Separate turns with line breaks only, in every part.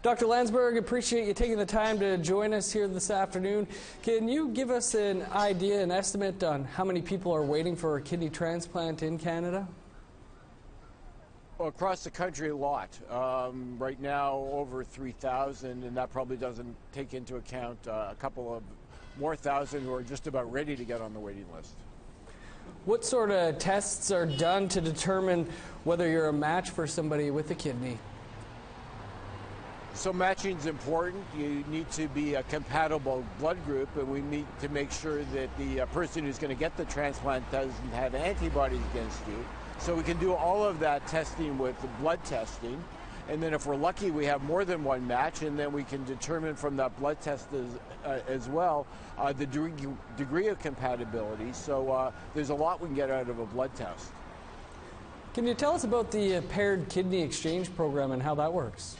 Dr. Landsberg, appreciate you taking the time to join us here this afternoon. Can you give us an idea, an estimate on how many people are waiting for a kidney transplant in Canada?
Well, across the country, a lot. Right now, over 3,000, and that probably doesn't take into account a couple of more thousand who are just about ready to get on the waiting list.
What sort of tests are done to determine whether you're a match for somebody with a kidney?
So matching is important. You need to be a compatible blood group, and we need to make sure that the person who's going to get the transplant doesn't have antibodies against you. So we can do all of that testing with the blood testing. And then if we're lucky, we have more than one match, and then we can determine from that blood test as well the degree of compatibility. So there's a lot we can get out of a blood test.
Can you tell us about the paired kidney exchange program and how that works?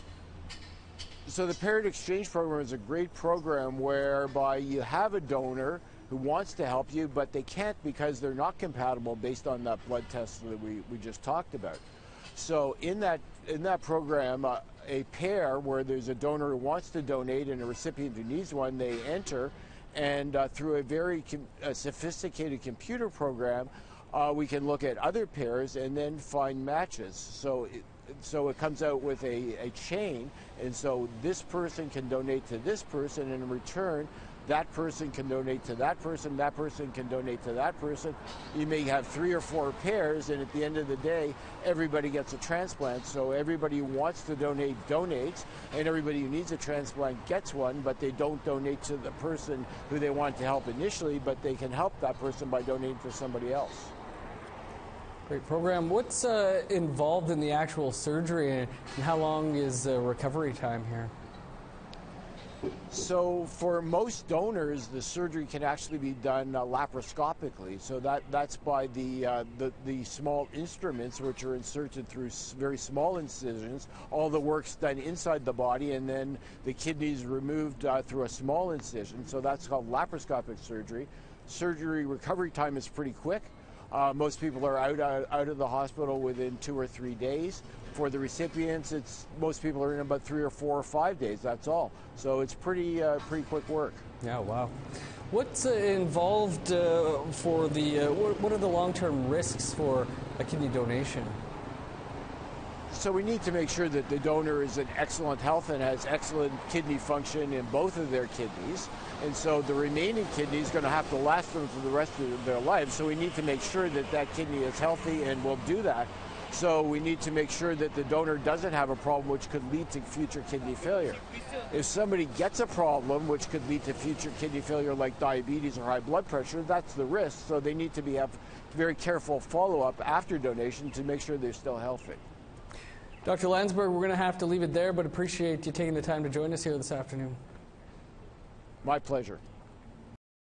So the paired exchange program is a great program whereby you have a donor who wants to help you, but they can't because they're not compatible based on that blood test that we just talked about. So in that program, a pair where there's a donor who wants to donate and a recipient who needs one, they enter, and through a very sophisticated computer program, we can look at other pairs and then find matches. So it comes out with a chain, and so this person can donate to this person, and in return, that person can donate to that person can donate to that person. You may have 3 or 4 pairs, and at the end of the day, everybody gets a transplant. So everybody who wants to donate donates, and everybody who needs a transplant gets one, but they don't donate to the person who they want to help initially, but they can help that person by donating to somebody else.
Great program. What's involved in the actual surgery, and how long is the recovery time here?
So for most donors, the surgery can actually be done laparoscopically. So that's by the small instruments which are inserted through very small incisions. All the work's done inside the body, and then the kidney's removed through a small incision. So that's called laparoscopic surgery. Surgery recovery time is pretty quick. Most people are out of the hospital within 2 or 3 days. For the recipients, most people are in about 3 or 4 or 5 days. That's all. So it's pretty quick work.
Yeah, wow. What's involved for the? What are the long-term risks for a kidney donation?
So we need to make sure that the donor is in excellent health and has excellent kidney function in both of their kidneys. And so the remaining kidney is going to have to last them for the rest of their lives. So we need to make sure that that kidney is healthy and will do that. So we need to make sure that the donor doesn't have a problem which could lead to future kidney failure. If somebody gets a problem which could lead to future kidney failure like diabetes or high blood pressure, that's the risk. So they need to have very careful follow-up after donation to make sure they're still healthy.
Dr. Landsberg, we're going to have to leave it there, but appreciate you taking the time to join us here this afternoon.
My pleasure.